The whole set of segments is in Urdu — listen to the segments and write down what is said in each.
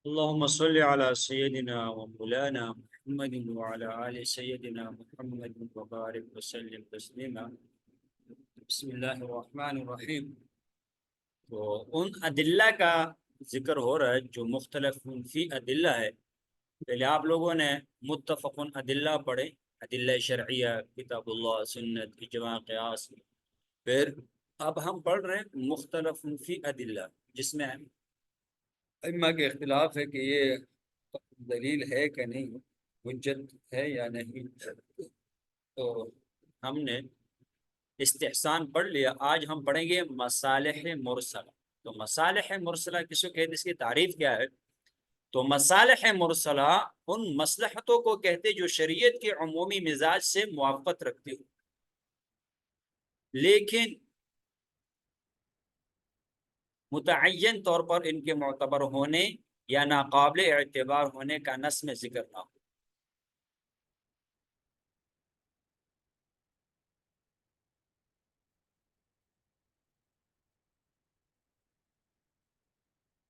اللهم صل على سيدنا ومولانا محمد وعلى آل سيدنا محمد وبارك وسلم تسلیما. بسم اللہ الرحمن الرحیم. تو ان ادلہ کا ذکر ہو رہا ہے جو مختلف فی ادلہ ہے. پہلے آپ لوگوں نے متفقن ادلہ پڑھے، ادلہ شرعیہ، کتاب اللہ، سنت، اجماع، قیاس. پھر اب ہم پڑھ رہے ہیں مختلف فی ادلہ، جس میں ائمہ کے اختلاف ہے کہ یہ دلیل ہے کہ نہیں، حجت ہے یا نہیں. تو ہم نے استحسان پڑھ لیا. آج ہم پڑھیں گے مصالح مرسلہ. تو مصالح مرسلہ کس کو کہتے ہیں، اس کی تعریف کیا ہے؟ تو مصالح مرسلہ ان مصلحتوں کو کہتے جو شریعت کے عمومی مزاج سے موافقت رکھتی ہو، لیکن متعین طور پر ان کے معتبر ہونے یا ناقابل اعتبار ہونے کا نص میں ذکر نہ ہو.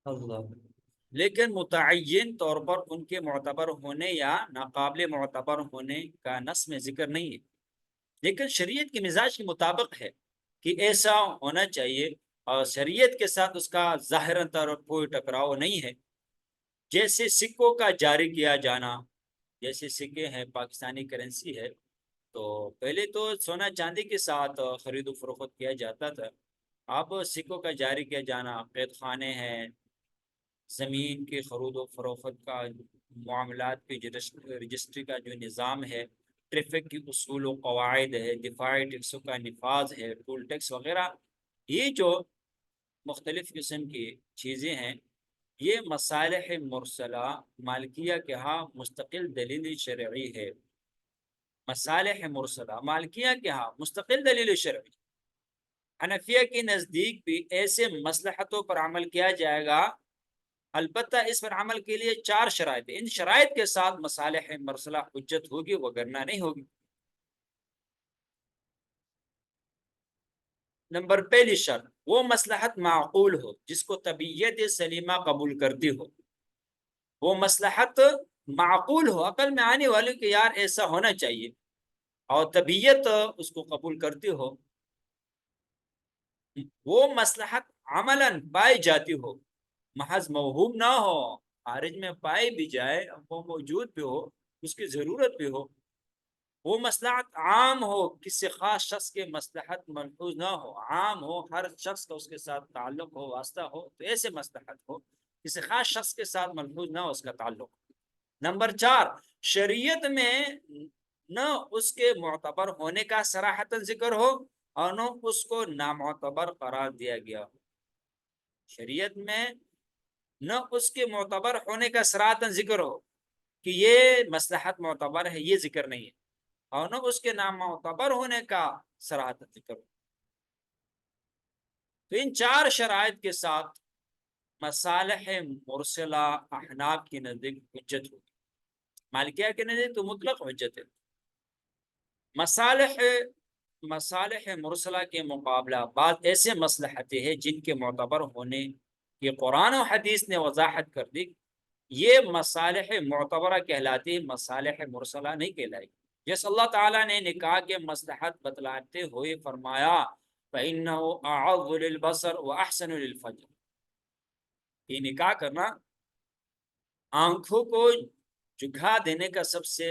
اللہ. لیکن متعین طور پر ان کے معتبر ہونے یا ناقابل معتبر ہونے کا نص میں ذکر نہیں ہے، لیکن شریعت کے مزاج کے مطابق ہے کہ ایسا ہونا چاہیے، اور شریعت کے ساتھ اس کا ظاہراً طور پر کوئی ٹکراؤ نہیں ہے. جیسے سکوں کا جاری کیا جانا، جیسے سکے ہیں، پاکستانی کرنسی ہے، تو پہلے تو سونا چاندی کے ساتھ خرید و فروخت کیا جاتا تھا. اب سکوں کا جاری کیا جانا، قید خانے ہیں، زمین کے خرید و فروخت کا معاملات کی رجسٹری کا جو نظام ہے، ٹریفک کی اصول و قواعد ہے، دفاعی ٹیکسوں کا نفاذ ہے، ٹول ٹیکس وغیرہ، یہ جو مختلف قسم کی چیزیں ہیں، یہ مصالح مرسلہ مالکیہ کے ہاں مستقل دلیل شرعی ہے. مصالح مرسلہ مالکیہ کے ہاں مستقل دلیل شرعی. حنفیہ کے نزدیک بھی ایسے مصلحتوں پر عمل کیا جائے گا، البتہ اس پر عمل کے لیے 4 شرائط ہیں. ان شرائط کے ساتھ مصالح مرسلہ حجت ہوگی، وگرنہ نہیں ہوگی. نمبر پہلی شرط، وہ مصلحت معقول ہو جس کو طبیعت سلیمہ قبول کرتی ہو. وہ مصلحت معقول ہو، عقل میں آنے والی کہ یار ایسا ہونا چاہیے، اور طبیعت اس کو قبول کرتی ہو. وہ مصلحت عملاً پائی جاتی ہو، محض موہوم نہ ہو، خارج میں پائی بھی جائے، وہ موجود بھی ہو، اس کی ضرورت بھی ہو. وہ مصلحت عام ہو، کسی خاص شخص کے مصلحت ملحوظ نہ ہو، عام ہو، ہر شخص کا اس کے ساتھ تعلق ہو، واسطہ ہو. تو ایسے مصلحت ہو کسی خاص شخص کے ساتھ ملحوظ نہ ہو اس کا تعلق. نمبر 4، شریعت میں نہ اس کے معتبر ہونے کا صراحتاً ذکر ہو، اور نہ اس کو نامعتبر قرار دیا گیا ہو. شریعت میں نہ اس کے معتبر ہونے کا صراحتاً ذکر ہو کہ یہ مصلحت معتبر ہے، یہ ذکر نہیں ہے، اور نہ اس کے نامعتبر ہونے کا صراحتاً ذکر ہو. تو ان 4 شرائط کے ساتھ مصالح مرسلہ احناف کی نزدیک حجت ہوگی. مالکیہ کے نزدیک تو مطلق حجت ہے. مصالح مرسلہ کے مقابلہ بعض ایسے مصلحتیں ہیں جن کے معتبر ہونے کی قرآن و حدیث نے وضاحت کر دی. یہ مصالح معتبرہ کہلاتی ہے، مصالح مرسلہ نہیں کہلائی. جیسے اللہ تعالیٰ نے نکاح کے مصلحت بتلاتے ہوئے فرمایا فَإِنَّهُ أَعَضُّ لِلْبَصَرِ وَأَحْسَنُ لِلْفَرْجِ. یہ نکاح کرنا آنکھوں کو جھکا دینے کا سب سے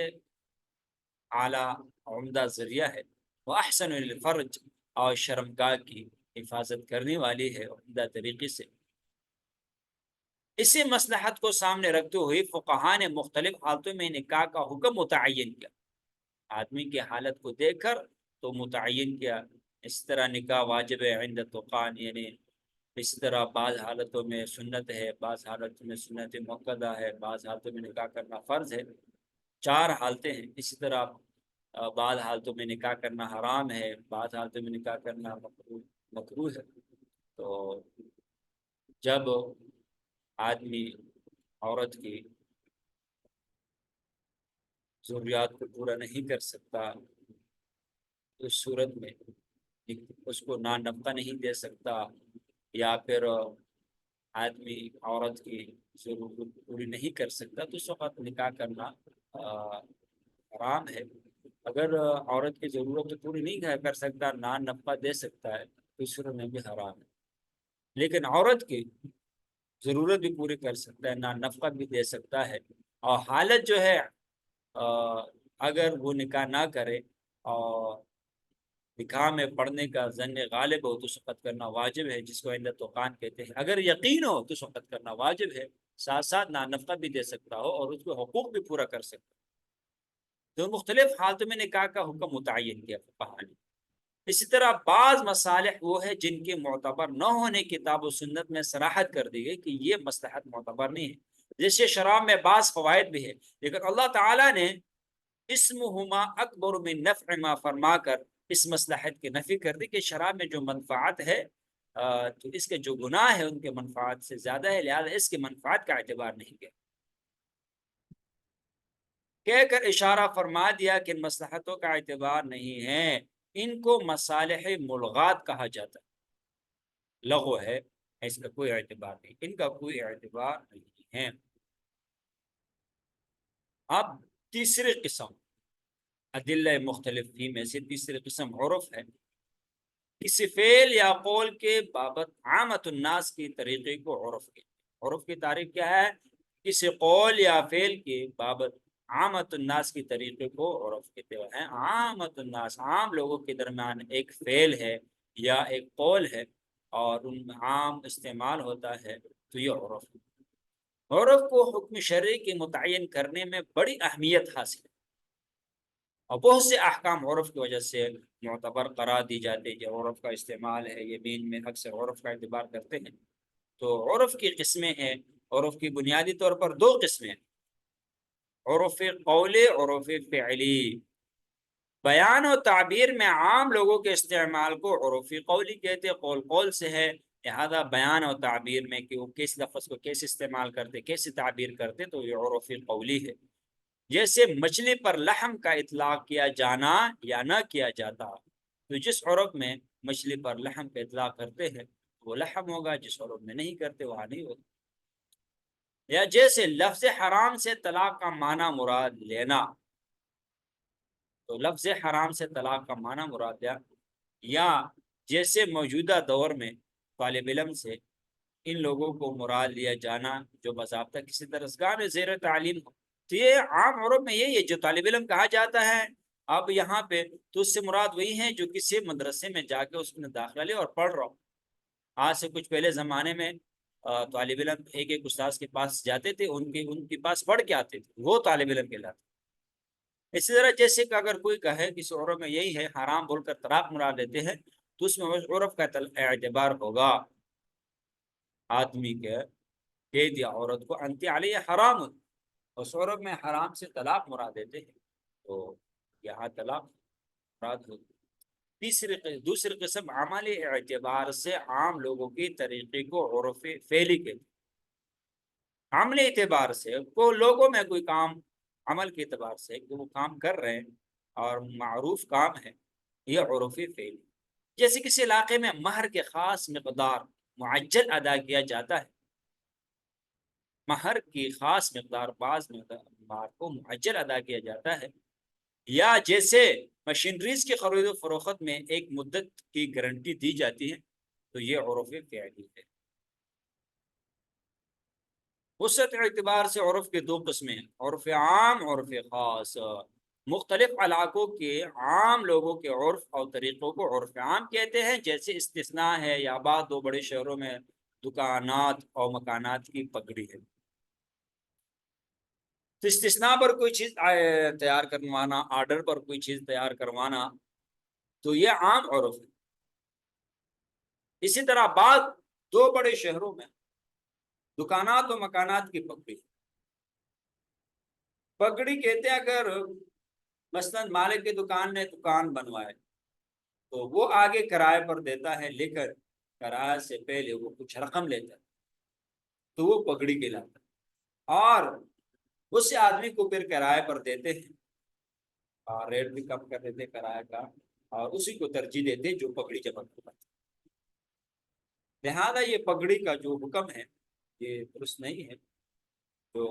اعلیٰ عمدہ ذریعہ ہے. وَأَحْسَنُ لِلْفَرْجِ، اور شرمگاہ کی حفاظت کرنے والی ہے عمدہ طریقے سے. اسی مصلحت کو سامنے رکھتے ہوئے فقہاء نے مختلف حالتوں میں نکاح کا حکم متعین کیا. آدمی کی حالت کو دیکھ کر تو متعین کیا. اس طرح نکاح واجب ہے عند توقان، یعنی اس طرح بعض حالتوں میں سنت ہے، بعض حالتوں میں سنت مؤکدہ ہے، بعض حالتوں میں نکاح کرنا فرض ہے. 4 حالتیں ہیں. اسی طرح بعض حالتوں میں نکاح کرنا حرام ہے، بعض حالتوں میں نکاح کرنا مکروہ ہے. تو جب آدمی عورت کی ضروریات کو پورا نہیں کر سکتا، اس صورت میں اس کو نہ نفقہ نہیں دے سکتا، یا پھر آدمی عورت کی ضرورت پوری نہیں کر سکتا تو اس وقت نکاح کرنا حرام ہے۔ اگر عورت کی ضرورت پوری نہیں کر سکتا، نان نفقہ دے سکتا ہے تو اس صورت میں بھی حرام ہے۔ لیکن عورت کی ضرورت بھی پوری کر سکتا ہے، نان نفقہ بھی دے سکتا ہے، اور حالت جو ہے اگر وہ نکاح نہ کرے اور نکاح میں پڑھنے کا ظن غالب ہو تو سقط کرنا واجب ہے، جس کو عند توقان کہتے ہیں۔ اگر یقین ہو تو سقط کرنا واجب ہے، ساتھ ساتھ نان نفقہ بھی دے سکتا ہو اور اس کو حقوق بھی پورا کر سکتا ہو۔ تو مختلف حالتوں میں نکاح کا حکم متعین کیا فقہا نے۔ اسی طرح بعض مصالح وہ ہے جن کے معتبر نہ ہونے کتاب و سنت میں صراحت کر دی گئی کہ یہ مصلحت معتبر نہیں ہے، جیسے شراب میں بعض فوائد بھی ہے، لیکن اللہ تعالیٰ نے اسمہما اکبر من نفع ما فرما کر اس مصلحت کی نفی کر دی کہ شراب میں جو منفعت ہے تو اس کے جو گناہ ہے ان کے منفعت سے زیادہ ہے، لہذا اس کے منفعت کا اعتبار نہیں کیا، کہہ کر اشارہ فرما دیا کہ ان مصلحتوں کا اعتبار نہیں ہے، ان کو مصالح ملغات کہا جاتا ہے، لغو ہے، اس کا کوئی اعتبار نہیں، ان کا کوئی اعتبار نہیں ہے۔ اب تیسری قسم ادلہ مختلف فی میں سے تیسری قسم عرف ہے، کسی فعل یا قول کے بابت عامت الناس کی طریقے کو عرف کہتے ہیں۔ عرف کی تعریف کیا ہے؟ کسی قول یا فعل کے بابت عامت الناس کی طریقے کو عرف کہتے ہیں۔ عامت الناس، عام لوگوں کے درمیان ایک فعل ہے یا ایک قول ہے اور ان میں عام استعمال ہوتا ہے تو یہ عرف ہے۔ عرف کو حکم شرعی کے متعین کرنے میں بڑی اہمیت حاصل ہے، اور بہت سے احکام عرف کی وجہ سے معتبر قرار دی جاتے ہیں کہ عرف کا استعمال ہے، یمین میں اکثر عرف کا اعتبار کرتے ہیں۔ تو عرف کی قسمیں ہیں، عرف کی بنیادی طور پر دو قسمیں ہیں، عرف قولی، عرف فعلی۔ بیان و تعبیر میں عام لوگوں کے استعمال کو عرف قولی کہتے ہیں، قول قول سے ہے، لہذا بیان و تعبیر میں کہ وہ کس لفظ کو کیسے استعمال کرتے، کیسے تعبیر کرتے، تو یہ عرف قولی ہے۔ جیسے مچھلی پر لحم کا اطلاق کیا جانا یا نہ کیا جاتا، تو جس عرف میں مچھلی پر لحم کا اطلاق کرتے ہیں وہ لحم ہوگا، جس عرف میں نہیں کرتے وہاں نہیں ہوگا۔ یا جیسے لفظ حرام سے طلاق کا معنی مراد لینا، تو لفظ حرام سے طلاق کا معنی مراد لیا، یا جیسے موجودہ دور میں طالب علم سے ان لوگوں کو مراد لیا جانا جو باضابطہ کسی درسگاہ میں زیر تعلیم ہو، تو یہ عام عرف میں یہی ہے، جو طالب علم کہا جاتا ہے اب یہاں پہ تو اس سے مراد وہی ہے جو کسی مدرسے میں جا کے اس میں داخلہ لے اور پڑھ رہا ہو۔ آج سے کچھ پہلے زمانے میں طالب علم ایک ایک استاذ کے پاس جاتے تھے، ان کے پاس پڑھ کے آتے تھے، وہ طالب علم کہلاتے۔ اسی طرح جیسے کہ اگر کوئی کہے کسی عرف میں یہی ہے، حرام بول کر طلاق مراد لیتے ہیں، تو اس میں عرف کا اعتبار ہوگا، آدمی کے کہہ دیا عورت کو انت علیہ حرام، اس عرف میں حرام سے طلاق مراد دیتے ہیں، تو یہاں طلاق مراد ہوگی۔ دوسری قسم عملی اعتبار سے عام لوگوں کی طریقے کو عرف فعلی کہتے ہیں۔ عملی اعتبار سے کو لوگوں میں کوئی کام، عمل کے اعتبار سے کہ وہ کام کر رہے ہیں اور معروف کام ہے، یہ عرف فعلی۔ جیسے کسی علاقے میں مہر کے خاص مقدار معجل ادا کیا جاتا ہے، مہر کی خاص مقدار بعض مقدار کو معجل ادا کیا جاتا ہے، یا جیسے مشینریز کی خرید و فروخت میں ایک مدت کی گارنٹی دی جاتی ہے، تو یہ عرف فعلی ہے۔ وسعت اعتبار سے عرف کے دو قسمیں ہیں، عرف عام، عرف خاص۔ مختلف علاقوں کے عام لوگوں کے عرف اور طریقوں کو عرف عام کہتے ہیں، جیسے استثناء ہے یا بعض دو بڑے شہروں میں دکانات اور مکانات کی پگڑی ہے، تو استثناء پر کوئی چیز تیار کروانا، آرڈر پر کوئی چیز تیار کروانا، تو یہ عام عرف ہے۔ اسی طرح بعض دو بڑے شہروں میں دکانات و مکانات کی پگڑی، پگڑی کہتے ہیں اگر مثلاً مالک کی دکان نے دکان بنوائے تو وہ آگے کرائے پر دیتا ہے، لیکن کرائے سے پہلے وہ کچھ رقم لیتا ہے تو وہ پگڑی کہلاتا ہے، اور اس آدمی کو پھر کرائے پر دیتے ہیں اور ریٹ بھی کم کر دیتے کرائے کا، اور اسی کو ترجیح دیتے جو پگڑی جمع کرتا ہے۔ لہذا یہ پگڑی کا جو حکم ہے یہ درست نہیں ہے جو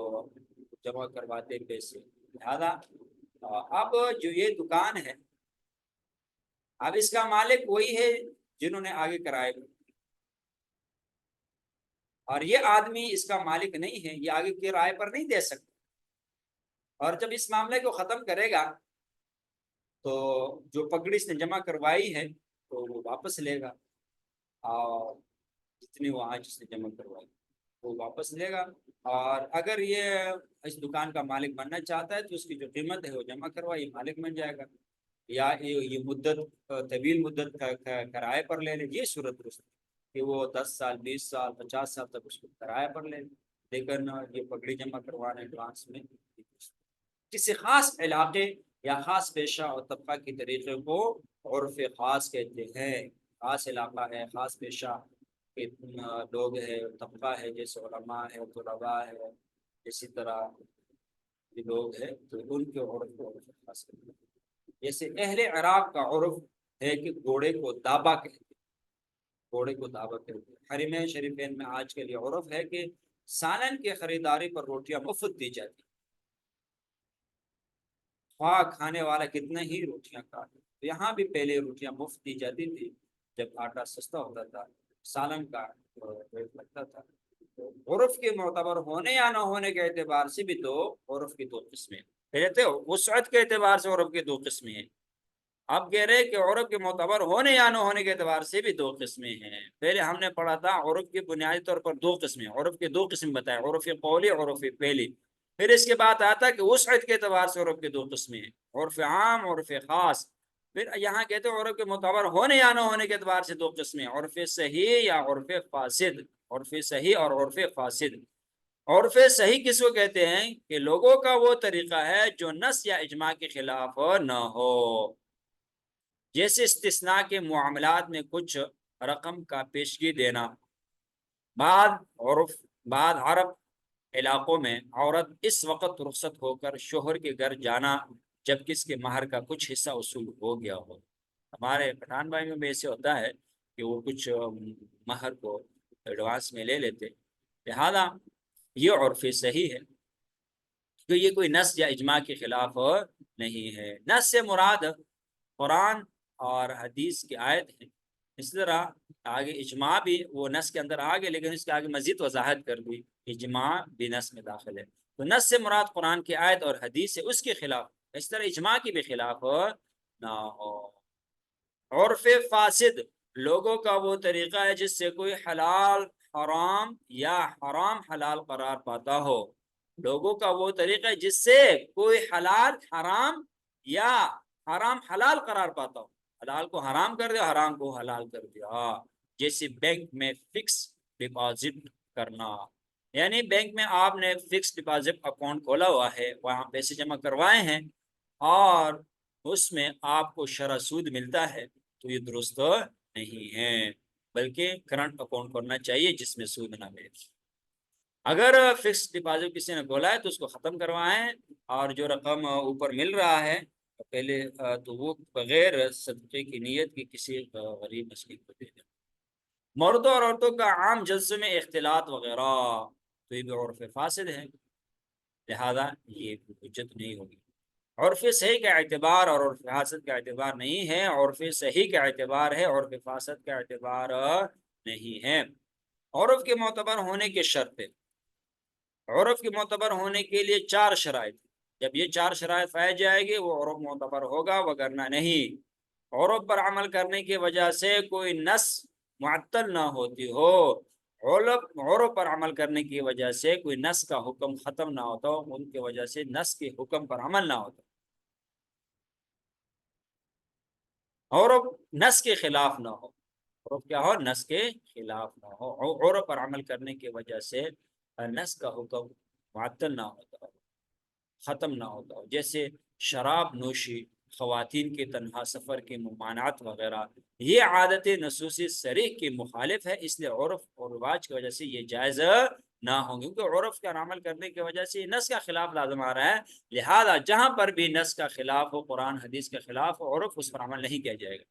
جمع کرواتے پیسے. لہذا اب جو یہ دکان ہے اب اس کا مالک وہی ہے جنہوں نے آگے کرائے، اور یہ آدمی اس کا مالک نہیں ہے، یہ آگے کرائے پر نہیں دے سکتا. اور جب اس معاملے کو ختم کرے گا تو جو پگڑی اس نے جمع کروائی ہے تو وہ واپس لے گا، اور جتنی وہ آج اس نے جمع کروائی وہ واپس لے گا. اور اگر یہ اس دکان کا مالک بننا چاہتا ہے تو اس کی جو قیمت ہے وہ جمع کروائی، یہ مالک بن جائے گا. یا یہ مدت طویل مدت کا کرائے پر لے لے، یہ صورت درست ہے کہ وہ 10 سال 20 سال 50 سال تک اس کو کرائے پر لے لے. لیکن یہ پگڑی جمع کروانے ایڈوانس میں کسی خاص علاقے یا خاص پیشہ اور طبقہ کے طریقے کو عرف خاص کہتے ہیں. خاص علاقہ ہے، خاص پیشہ کے لوگ ہے، طبقہ ہے، جیسے علماء ہے، طلباء ہے، اسی طرح یہ لوگ ہیں تو ان کے عرف کو عرف خاص کہتے ہیں. جیسے اہل عراق کا عرف ہے کہ گھوڑے کو دابا کہتے ہیں، گھوڑے کو دابا کہتے ہیں. حرمین شریفین میں آج کے لیے عرف ہے کہ سالن کی خریداری پر روٹیاں مفت دی جاتی، خواہ کھانے والا کتنے ہی روٹیاں کھائے. یہاں بھی پہلے روٹیاں مفت دی جاتی تھی جب آٹا سستا ہوتا تھا، سالن کا ریٹ لگتا تھا. عرف کے معتبر ہونے یا نہ ہونے کے اعتبار سے بھی تو عرف کی دو قسمیں کہتے ہیں. وسعت کے اعتبار سے عرف کی دو قسمیں ہیں. آپ کہہ رہے کہ عرف کے معتبر ہونے یا نہ ہونے کے اعتبار سے بھی دو قسمیں ہیں. پہلے ہم نے پڑھا تھا عرف کی بنیادی طور پر دو قسمیں، عرف کی دو قسم بتائے، عرف قولی، عرف پہلی. پھر اس کے بعد آتا کہ وسعت کے اعتبار سے عرف کی دو قسمیں ہیں، عرف عام، عرف خاص. پھر یہاں کہتے ہیں عرف کے معتبر ہونے یا نہ ہونے کے اعتبار سے دو قسمیں، عرف صحیح یا عرف فاسد. عرف صحیح اور عرف فاسد. عرف صحیح کس کو کہتے ہیں کہ لوگوں کا وہ طریقہ ہے جو نص یا اجماع کے خلاف نہ ہو. جیسے استثناء کے معاملات میں کچھ رقم کا پیشگی دینا. بعد عرب علاقوں میں عورت اس وقت رخصت ہو کر شوہر کے گھر جانا جب کس کے مہر کا کچھ حصہ وصول ہو گیا ہو. ہمارے پٹھان بھائیوں میں ایسے ہوتا ہے کہ وہ کچھ مہر کو ایڈوانس میں لے لیتے. لہذا یہ عرف صحیح ہے کہ یہ کوئی نص یا اجماع کے خلاف نہیں ہے. نص سے مراد قرآن اور حدیث کی آیت ہے. اس طرح آگے اجماع بھی وہ نص کے اندر آگے، لیکن اس کے آگے مزید وضاحت کر دی اجماع بھی نص میں داخل ہے. تو نص سے مراد قرآن کی آیت اور حدیث ہے، اس کے خلاف. اس طرح اجماع کی بھی خلاف نہ ہو. عرف فاسد لوگوں کا وہ طریقہ ہے جس سے کوئی حلال حرام یا حرام حلال قرار پاتا ہو. لوگوں کا وہ طریقہ ہے جس سے کوئی حلال حرام یا حرام حلال قرار پاتا ہو. حلال کو حرام کر دیا، حرام کو حلال کر دیا. جیسے بینک میں فکس ڈپازٹ کرنا، یعنی بینک میں آپ نے فکس ڈپازٹ اکاؤنٹ کھولا ہوا ہے، وہاں پیسے جمع کروائے ہیں اور اس میں آپ کو شرح سود ملتا ہے، تو یہ درست نہیں ہے، بلکہ کرنٹ اکاؤنٹ کرنا چاہیے جس میں سود نہ ملے. اگر فکس ڈپازٹ کسی نے کھولا ہے تو اس کو ختم کروائیں، اور جو رقم اوپر مل رہا ہے پہلے تو وہ بغیر صدقے کی نیت کی کسی غریب مسکین کو دے دیں. مردوں اور عورتوں کا عام جلسے میں اختلاط وغیرہ تو یہ بھی عرف فاسد ہے، لہذا یہ حجت نہیں ہوگی. عرف صحیح کا اعتبار اور عرف فاسد کا اعتبار نہیں ہے. عرف صحیح کا اعتبار ہے، عرف فاسد کا اعتبار نہیں ہے. عرف کے معتبر ہونے کے شرط، عرف کے معتبر ہونے کے لیے 4 شرائط. جب یہ 4 شرائط پائی جائے گی وہ عرف معتبر ہوگا، وگرنہ نہیں. عرف پر عمل کرنے کی وجہ سے کوئی نص معطل نہ ہوتی ہو، عرف پر عمل کرنے کی وجہ سے کوئی نص کا حکم ختم نہ ہوتا ہو، ان کی وجہ سے نص کے حکم پر عمل نہ ہوتا. عرف نص کے خلاف نہ ہو، عرف کیا ہو؟ نص کے خلاف نہ ہو. عرف پر عمل کرنے کی وجہ سے نص کا حکم معطل نہ ہوتا ہو، ختم نہ ہوتا ہو. جیسے شراب نوشی، خواتین کے تنہا سفر کے ممانعت وغیرہ، یہ عادت نصوصی صریح کی مخالف ہے، اس لیے عرف اور رواج کی وجہ سے یہ جائز نہ ہوں گے، کیونکہ عرف کا عمل کرنے کی وجہ سے یہ نص کا خلاف لازم آ رہا ہے. لہذا جہاں پر بھی نص کا خلاف ہو، قرآن حدیث کے خلاف ہو، عرف اس پر عمل نہیں کیا جائے گا.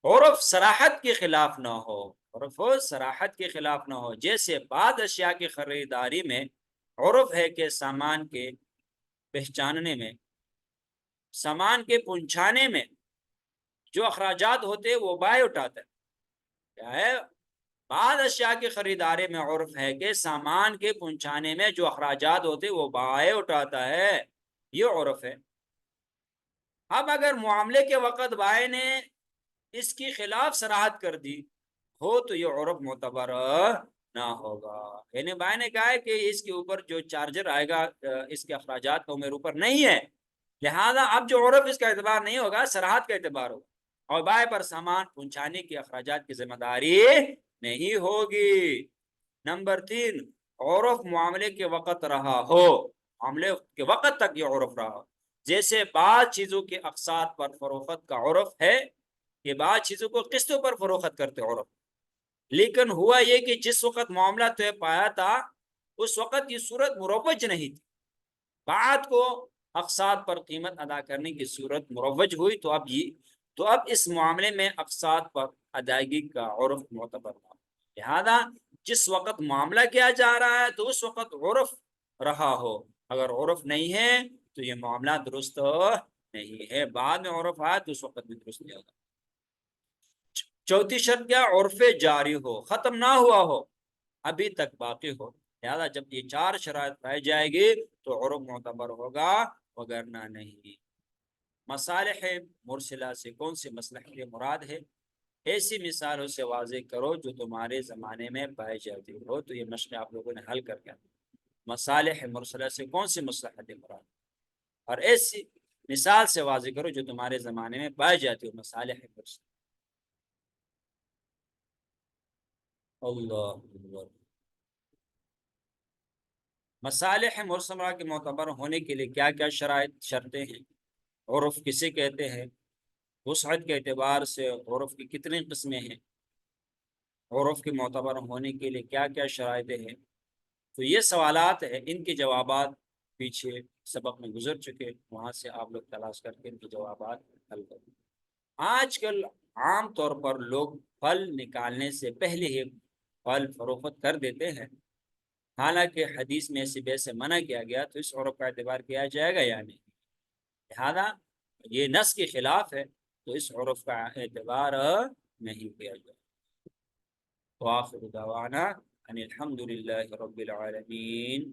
عرف صراحت کے خلاف نہ ہو، عرف ہو صراحت کے خلاف نہ ہو. جیسے بعض اشیاء کی خریداری میں عرف ہے کہ سامان کے پہچاننے میں، سامان کے پہنچانے میں جو اخراجات ہوتے وہ بائیں اٹھاتا ہے. کیا ہے؟ بعض اشیاء کی خریداری میں عرف ہے کہ سامان کے پہنچانے میں جو اخراجات ہوتے وہ بائیں اٹھاتا ہے، یہ عرف ہے. اب اگر معاملے کے وقت بائیں نے اس کی خلاف صراحت کر دی ہو تو یہ عرف معتبر نہ ہوگا. یعنی بھائی نے کہا ہے کہ اس کے اوپر جو چارجر آئے گا اس کے اخراجات کا میرے اوپر نہیں ہے، لہذا اب جو عرف اس کا اعتبار نہیں ہوگا، صراحت کا اعتبار ہوگا، اور بائیں پر سامان پہنچانے کے اخراجات کی ذمہ داری نہیں ہوگی. نمبر 3، عرف معاملے کے وقت رہا ہو، معاملے کے وقت تک یہ عرف رہا ہو. جیسے بعض چیزوں کے اقساط پر فروخت کا عرف ہے کہ بعض چیزوں کو قسطوں پر فروخت کرتے عرف، لیکن ہوا یہ کہ جس وقت معاملہ طے پایا تھا اس وقت یہ صورت مروج نہیں تھی. بعد کو اقساط پر قیمت ادا کرنے کی صورت مروج ہوئی تو اب اس معاملے میں اقساط پر ادائیگی کا عرف معتبر تھا. لہذا جس وقت معاملہ کیا جا رہا ہے تو اس وقت عرف رہا ہو، اگر عرف نہیں ہے تو یہ معاملہ درست نہیں ہے. بعد میں عرف آیا تو اس وقت بھی درست نہیں ہوگا. چوتھی شرط کیا؟ عرف جاری ہو، ختم نہ ہوا ہو، ابھی تک باقی ہو. لہذا جب یہ 4 شرائط پائی جائے گی تو عرف معتبر ہوگا، وگرنہ نہیں. مصالح مرسلہ سے کون سی مصلحت مراد ہے؟ ایسی مثالوں سے واضح کرو جو تمہارے زمانے میں پائی جاتی ہو. تو یہ مشق آپ لوگوں نے حل کر کے مصالح مرسلہ سے کون سی مصلحت مراد، اور ایسی مثال سے واضح کرو جو تمہارے زمانے میں پائی جاتی ہو. مصالح مرسلہ. اللہ اکبر. مصالح مرسلہ کے معتبر ہونے کے لیے کیا کیا شرطیں ہیں؟ عرف کسے کہتے ہیں؟ وسعت کے اعتبار سے عرف کی کتنی قسمیں ہیں؟ عرف کے معتبر ہونے کے لیے کیا کیا شرائط ہیں؟ تو یہ سوالات ہیں، ان کے جوابات پیچھے سبق میں گزر چکے، وہاں سے آپ لوگ تلاش کر کے ان کے جوابات حل کریں. آج کل عام طور پر لوگ پھل نکالنے سے پہلے ہی پھل فروخت کر دیتے ہیں، حالانکہ حدیث میں ایسے بحث سے منع کیا گیا، تو اس عرف کا اعتبار کیا جائے گا یا نہیں؟ لہذا یہ نص کے خلاف ہے تو اس عرف کا اعتبار نہیں کیا جائے. وآخر دعوانا ان الحمد للہ رب العالمین.